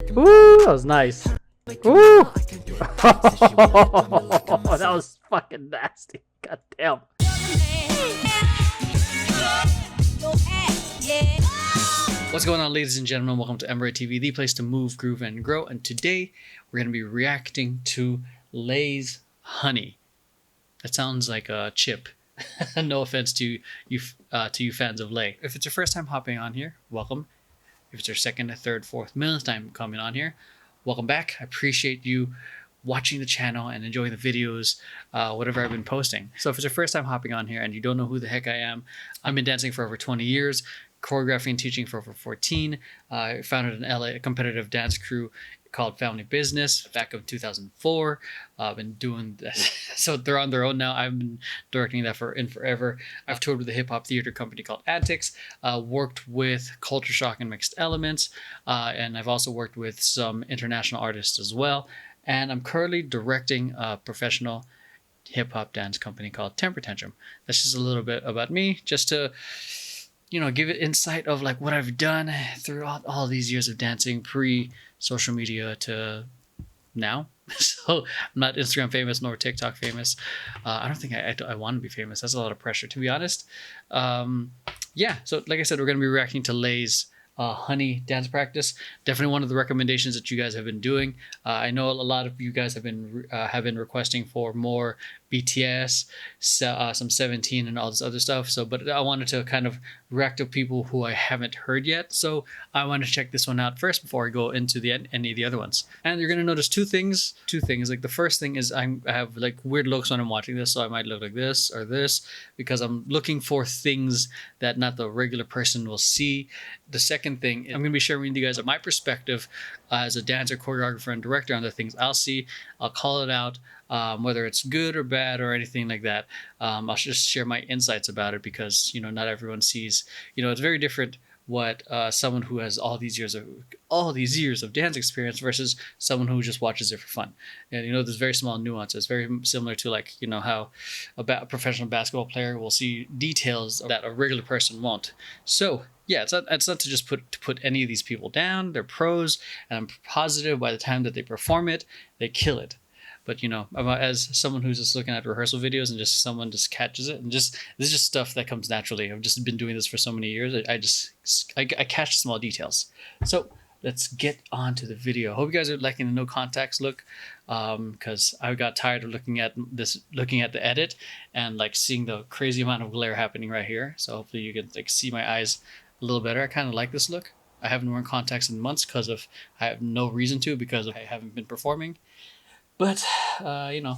Ooh, that was nice. Ooh. That was fucking nasty. God damn. What's going on, ladies and gentlemen? Welcome to Emeroy TV, the place to move, groove, and grow. And today we're going to be reacting to Lay's Honey. That sounds like a chip. No offense to you fans of Lay. If it's your first time hopping on here, welcome. If it's your second, third, fourth, millionth time coming on here, welcome back. I appreciate you watching the channel and enjoying the videos, whatever I've been posting. So if it's your first time hopping on here and you don't know who the heck I am, I've been dancing for over 20 years, choreographing and teaching for over 14. I founded an LA competitive dance crew called Family Business back in 2004. I've been doing that. So they're on their own now. I've been directing that for forever. I've toured with a hip hop theater company called Antics, worked with Culture Shock and Mixed Elements, and I've also worked with some international artists as well. And I'm currently directing a professional hip hop dance company called Tantrum. That's just a little bit about me, just to, you know, give it insight of like what I've done throughout all these years of dancing, pre-social media to now. So I'm not Instagram famous nor TikTok famous. I don't think I want to be famous. That's a lot of pressure, to be honest. Yeah, so like I said, we're going to be reacting to Lay's Honey dance practice. Definitely one of the recommendations that you guys have been doing. I know a lot of you guys have been requesting for more BTS, some 17 and all this other stuff. So, but I wanted to kind of react to people who I haven't heard yet. So I want to check this one out first before I go into any of the other ones. And you're gonna notice two things. Like the first thing is I have like weird looks when I'm watching this, so I might look like this or this because I'm looking for things that not the regular person will see. The second thing, I'm gonna be sharing with you guys my perspective as a dancer, choreographer, and director on the things I'll see. I'll call it out. Whether it's good or bad or anything like that. I'll just share my insights about it because, you know, not everyone sees, you know, it's very different what someone who has all these years of dance experience versus someone who just watches it for fun. And, you know, there's very small nuances, very similar to like, you know, how a professional basketball player will see details that a regular person won't. So yeah, it's not to just put any of these people down. They're pros, and I'm positive by the time that they perform it, they kill it. But, you know, as someone who's just looking at rehearsal videos and just someone just catches it and this is just stuff that comes naturally. I've just been doing this for so many years. I catch small details. So let's get on to the video. Hope you guys are liking the no contacts look, because I got tired of looking at the edit and like seeing the crazy amount of glare happening right here. So hopefully you can like see my eyes a little better. I kind of like this look. I haven't worn contacts in months I have no reason to because I haven't been performing. But, you know,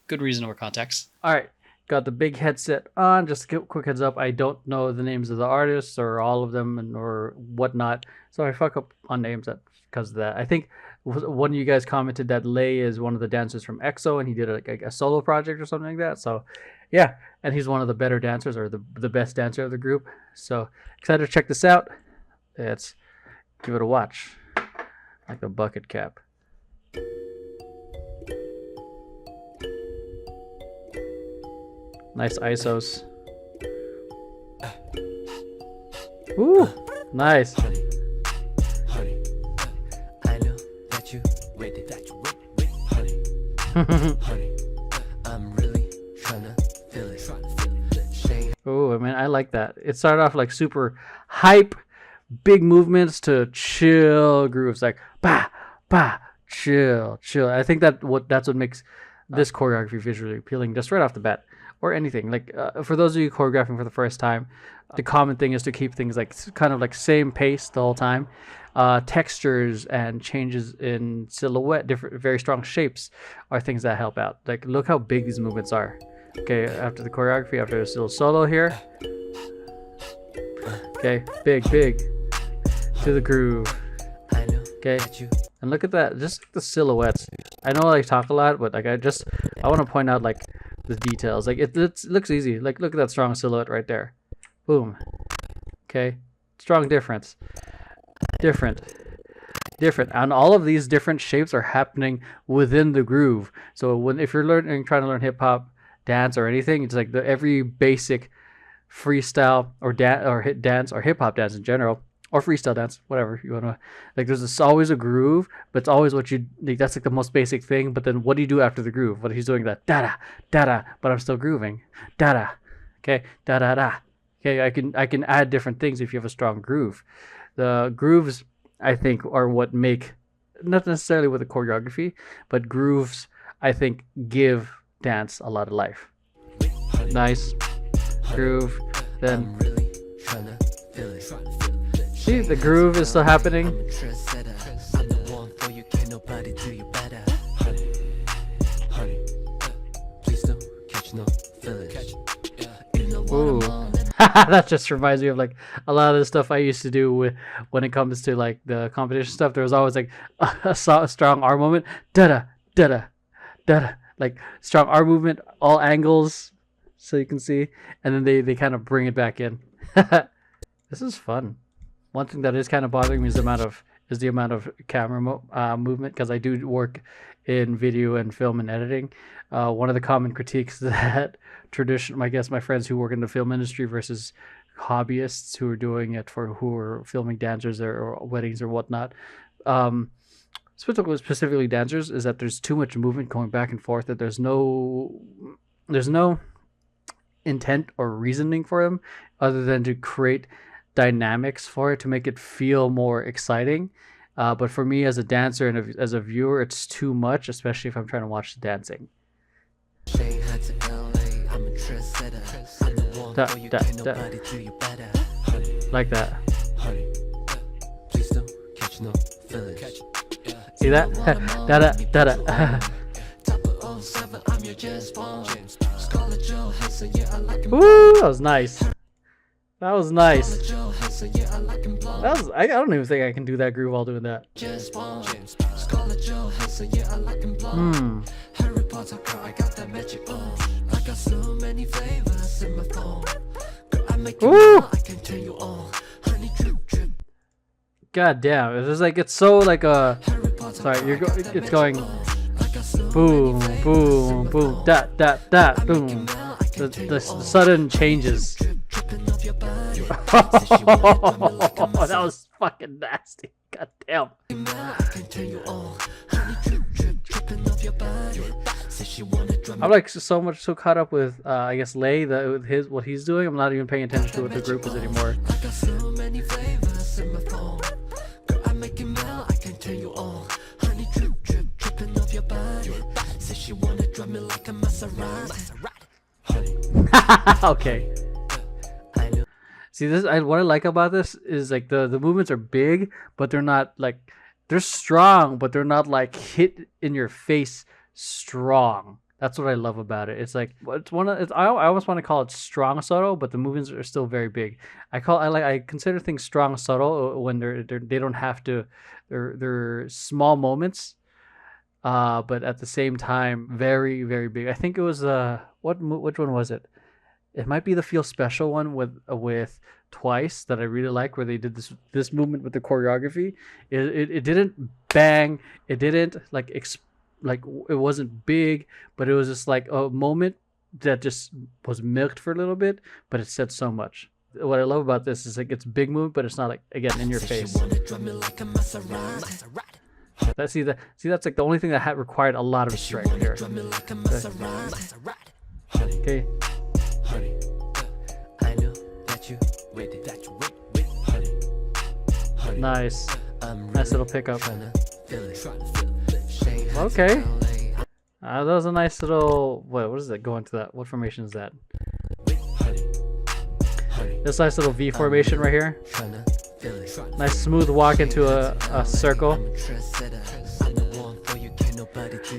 good reason to wear contacts. All right, got the big headset on. Just a quick heads up, I don't know the names of the artists or all of them or whatnot. So I fuck up on names because of that. I think one of you guys commented that Lay is one of the dancers from EXO and he did a solo project or something like that. So, yeah, and he's one of the better dancers or the best dancer of the group. So excited to check this out. Let's give it a watch. Like a bucket cap. Nice ISOs. Ooh, nice. Honey, I know that you with it. Honey, I'm really tryna feel it. Oh, I mean, I like that. It started off like super hype, big movements to chill grooves, like bah, bah, chill. I think that's what makes this choreography visually appealing just right off the bat. Or anything like for those of you choreographing for the first time, the common thing is to keep things like kind of like same pace the whole time. Textures and changes in silhouette, different very strong shapes are things that help out. Like look how big these movements are. Okay, after the choreography, after this little solo here. Okay, big to the groove. Okay, and look at that, just like the silhouettes. I know I talk a lot, but like I want to point out like the details. Like it looks easy. Like look at that strong silhouette right there. Boom. Okay, strong difference. Different, and all of these different shapes are happening within the groove. So if you're trying to learn hip hop dance or anything, it's like every basic freestyle or dance or hip hop dance in general or freestyle dance, whatever you want to. Like there's always a groove, but it's always what you like. That's like the most basic thing. But then what do you do after the groove? What he's doing that da da da, but I'm still grooving da da. Okay, da da da. Okay, I can add different things if you have a strong groove. The grooves I think are what make, not necessarily with the choreography, but grooves I think give dance a lot of life. Nice groove, then see the groove is still happening. Ooh. That just reminds me of like a lot of the stuff I used to do with when it comes to like the competition stuff. There was always like a strong arm movement, da da da da, like strong arm movement, all angles, so you can see, and then they kind of bring it back in. This is fun. One thing that is kind of bothering me is the amount of camera movement, because I do work in video and film and editing. One of the common critiques that I guess my friends who work in the film industry versus hobbyists who are doing it who are filming dancers or weddings or whatnot, specifically dancers, is that there's too much movement going back and forth, that there's no intent or reasoning for them other than to create dynamics for it to make it feel more exciting. But for me as a dancer and as a viewer, it's too much, especially if I'm trying to watch the dancing. Like that. See that? Da da da da. Woo! That was nice. That was nice. I don't even think I can do that groove while doing that. Ooh! God damn! It's just like it's so like a. Sorry, it's going. Boom, boom, boom, da da da, boom. The sudden changes. That was fucking nasty. God damn. I'm like so caught up with I guess Lay, with what he's doing. I'm not even paying attention to what the group is anymore. Okay. See, what I like about this is like the movements are big, but they're not like, they're strong, but they're not like hit in your face strong. That's what I love about it. It's like I almost want to call it strong subtle, but the movements are still very big. I consider things strong subtle when they don't have to. They're small moments, but at the same time very very big. I think it was which one was it? It might be the Feel Special one with Twice that I really like, where they did this movement with the choreography. It didn't bang. It didn't like it wasn't big, but it was just like a moment that just was milked for a little bit, but it said so much. What I love about this is like it's big move, but it's not like, again, in your face. That's like the only thing that had required a lot of strength here. Okay. Nice little pickup. Okay. That was a nice little. What is that? Go into that. What formation is that? This nice little V formation right here. Nice smooth walk into a circle.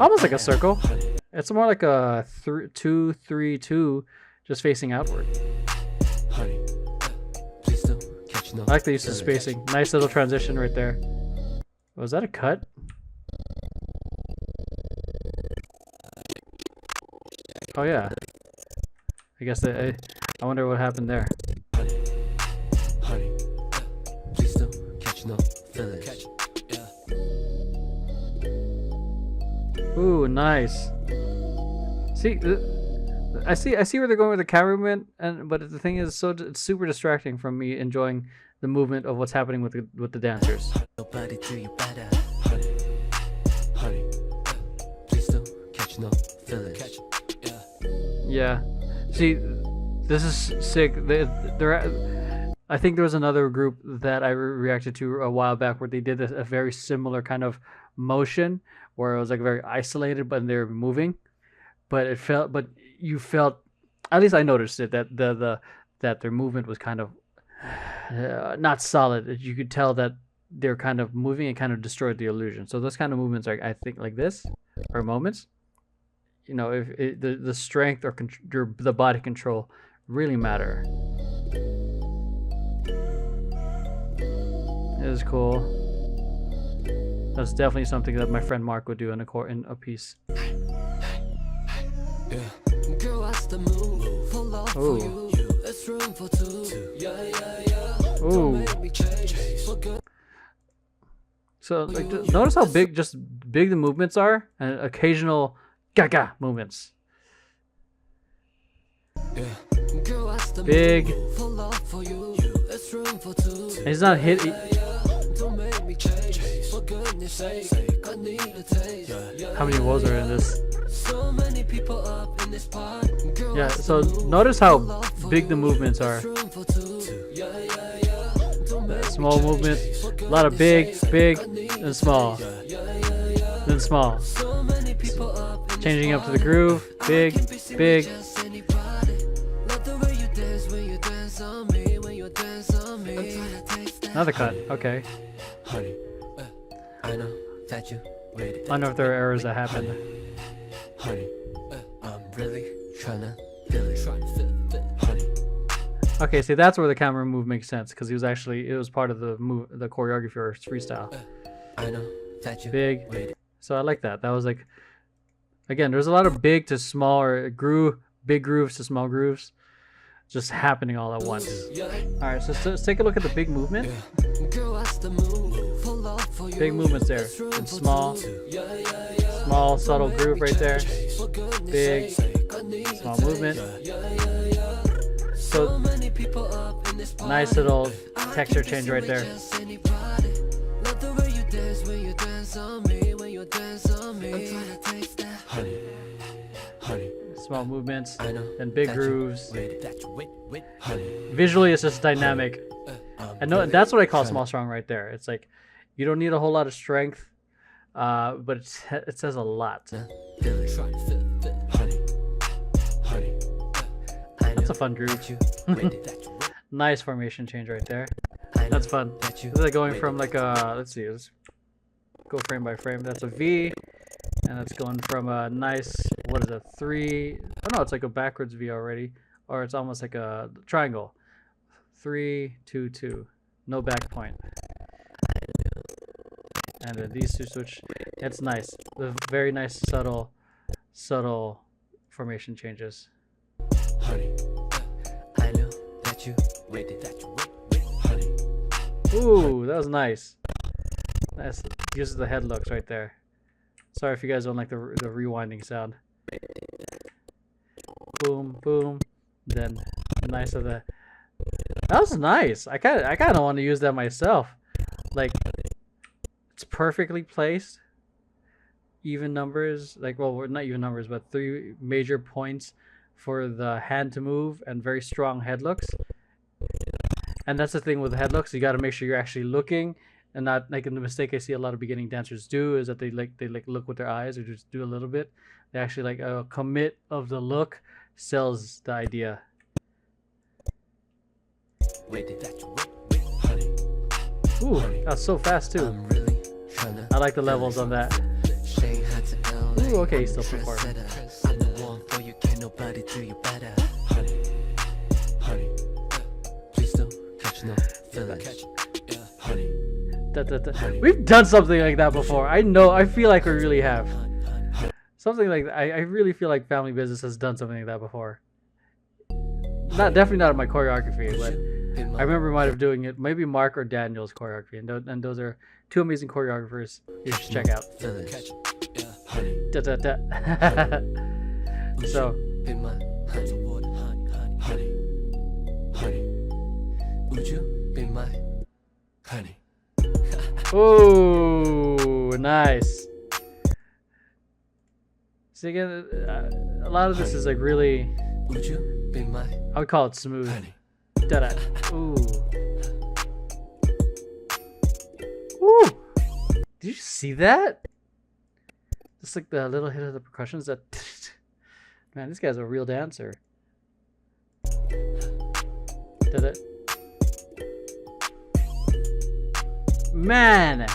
Almost like a circle. It's more like a 2-3-2, just facing outward. I like the use of spacing. Nice little transition right there. Was that a cut? Oh yeah. I guess I wonder what happened there. Ooh, nice. See, I see where they're going with the camera movement, but the thing is, it's super distracting from me enjoying the movement of what's happening with the dancers. Nobody do you better. Honey, honey, please don't catch no feelings. Yeah. See, this is sick. I think there was another group that I reacted to a while back where they did a very similar kind of motion where it was like very isolated, but they're moving. But you felt, at least I noticed it, that that their movement was kind of not solid. You could tell that they're kind of moving and kind of destroyed the illusion. So those kind of movements are, I think, like this, or moments. You know, if the strength or the body control really matter. It was cool. That's definitely something that my friend Mark would do in a piece. Yeah. Girl, what's the move? Full love for you. It's room for two. Yeah, yeah, yeah. Ooh. Don't make me change. For good. So like, notice how big the movements are, and occasional gaga movements. Yeah. Girl, what's the Big. move? Full love for you. It's room for two. And he's not hit. Don't make me change. For goodness sake, I need a taste. How many woes are in this? So many people up in this part. Girl, Yeah. So notice how big the movements are. Small movement, a lot of big, and small, then small. Changing up to the groove, big. Another cut. Okay. Honey, I know that you waited. I don't know if there are errors that happen. Honey, I'm really tryna feel it. Honey. Okay, see, that's where the camera move makes sense, because it was part of the choreography or freestyle. I know that you Big. waited. So I like that. That was like, again, there's a lot of big to small, or big grooves to small grooves, just happening all at once. All right, so let's take a look at the big movement. Big movements there, and small subtle groove right there. Big, small movement. So nice little texture change right there. Honey, honey, Small movements I know and big that you grooves. waited. Honey, Visually, it's just dynamic. I'm And that's what I call tryna- small strong right there. It's like you don't need a whole lot of strength, but it says a lot. feel it. Honey, honey, I That's know a fun groove. that you waited. Nice formation change right there. I know That's fun. that you This is like going waited. from like a, let's see, let's go frame by frame. That's a V, and it's going from a nice, what is it, 3, oh no, it's like a backwards V already, or it's almost like a triangle. 3, 2, 2, no back point. And then these two switch. It's nice. The very nice subtle formation changes. Honey, I know that you waited. Honey, Ooh, that was nice. Nice. Uses the head looks right there. Sorry if you guys don't like the rewinding sound. Boom, boom. Then nice of the. That was nice. I kind of want to use that myself. Like, it's perfectly placed. Even numbers, like, well, not even numbers, but 3 major points for the hand to move and very strong head looks. And that's the thing with the head looks. You got to make sure you're actually looking and not like the mistake I see a lot of beginning dancers do is that they look with their eyes or just do a little bit. They actually like a commit of the look sells the idea. waited. Honey, Ooh, that's so fast too. I'm really tryna I like the levels on that. Shanghai to LA. Ooh, okay, he's still performing. Trendsetter. I'm the one for you, can't nobody do you better. Honey, honey, please don't catch no feelings. Honey, We've done something like that before. I feel like we really have. Something like that. I really feel like Family Business has done something like that before. Definitely not in my choreography, but I remember might have doing it. Maybe Mark or Daniel's choreography, and those are 2 amazing choreographers you should check out. feelings. Honey, So be my honey, honey, honey, honey. Would you be my honey. Oh, nice. See again, a lot of this is like really, Would you be my I would call it smooth. honey? Da-da. Ooh. Woo! Did you see that? Just like the little hit of the percussions that man, this guy's a real dancer. Da-da. Man!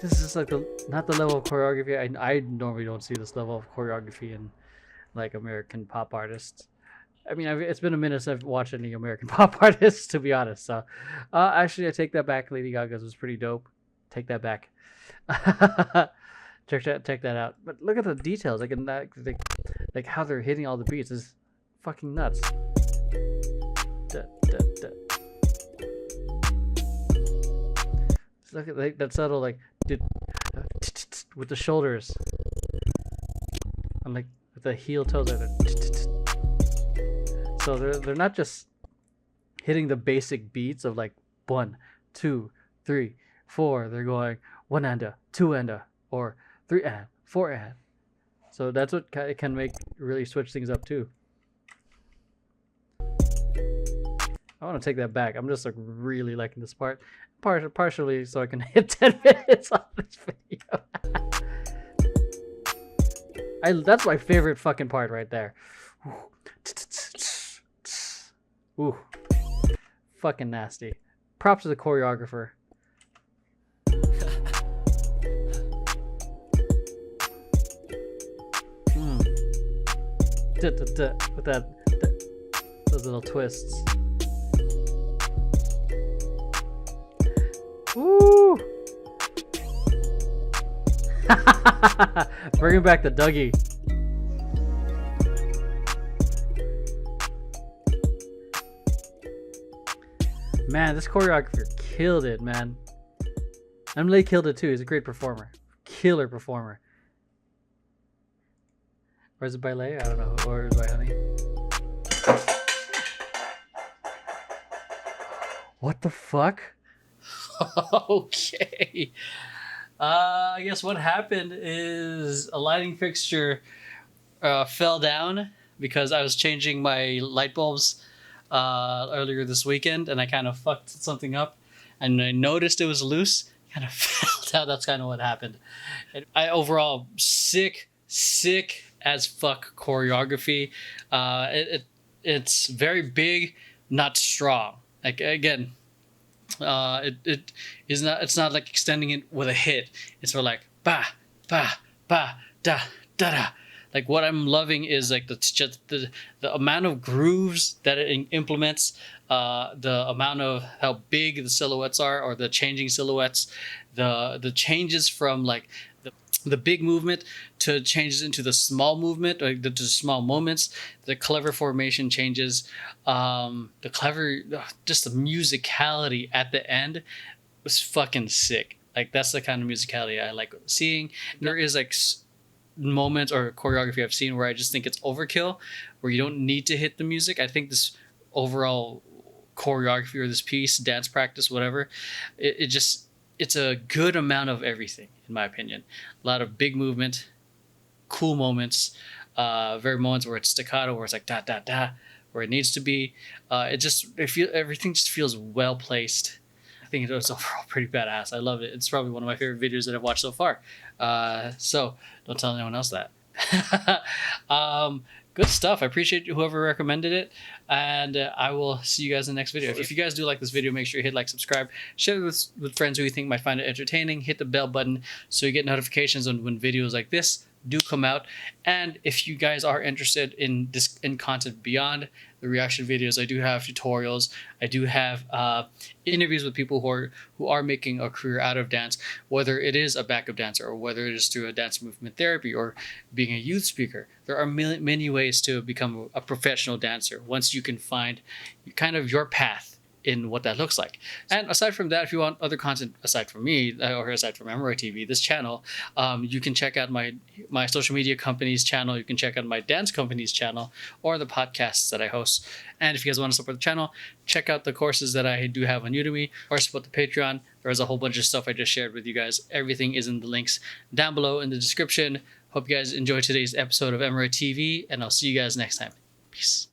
This is like not the level of choreography. I normally don't see this level of choreography in like American pop artists. I mean, it's been a minute since I've watched any American pop artists, to be honest. So, actually, I take that back. Lady Gaga's was pretty dope. Take that back. check that out. But look at the details, like in that, like how they're hitting all the beats is fucking nuts. Da, da, da. Look at like, that subtle like with the shoulders, and like with the heel toes. So they're not just hitting the basic beats of like 1, 2, 3, 4. They're going 1 and 2 and or 3 and 4 and. So that's what it can make really switch things up too. I want to take that back. I'm just like really liking this part, partially so I can hit 10 minutes on this video. That's my favorite fucking part right there. Ooh, fucking nasty. Props to the choreographer. With those little twists. Woo! Bringing back the Dougie. Man, this choreographer killed it, man. Emily killed it too. He's a great performer. Killer performer. Or is it by Lay? I don't know. Or is it by Honey? What the fuck? Okay. I guess what happened is a lighting fixture fell down because I was changing my light bulbs earlier this weekend, and I kind of fucked something up, and I noticed it was loose, kind of fell down. That's kind of what happened. And I overall sick as fuck choreography. It's very big, not strong. Like again, it's not like extending it with a hit. It's more like ba ba ba da da da. Like what I'm loving is like the amount of grooves that it implements, the amount of how big the silhouettes are, or the changing silhouettes, the changes from like the big movement to changes into the small movement, or the small moments, the clever formation changes, the clever, just the musicality at the end was fucking sick. Like that's the kind of musicality I like seeing. There is like moments or choreography I've seen where I just think it's overkill, where you don't need to hit the music. I think this overall choreography or this piece, dance practice, whatever, it's a good amount of everything, in my opinion. A lot of big movement, cool moments, very moments where it's staccato, where it's like da da da, where it needs to be. Everything just feels well placed. I think it was overall pretty badass. I love it. It's probably one of my favorite videos that I've watched so far. So don't tell anyone else that. Good stuff. I appreciate whoever recommended it, and I will see you guys in the next video. If you guys do like this video, make sure you hit like, subscribe, share it with friends who you think might find it entertaining, hit the bell button so you get notifications on when videos like this do come out. And if you guys are interested in content beyond the reaction videos, I do have tutorials. I do have interviews with people who are making a career out of dance, whether it is a backup dancer or whether it is through a dance movement therapy or being a youth speaker. There are many ways to become a professional dancer once you can find kind of your path in what that looks like. And aside from that, if you want other content aside from me or aside from Emeroy TV, this channel, you can check out my social media company's channel. You can check out my dance company's channel or the podcasts that I host. And if you guys want to support the channel, check out the courses that I do have on Udemy or support the Patreon. There's a whole bunch of stuff I just shared with you guys. Everything is in the links down below in the description. Hope you guys enjoyed today's episode of Emeroy TV, and I'll see you guys next time. Peace.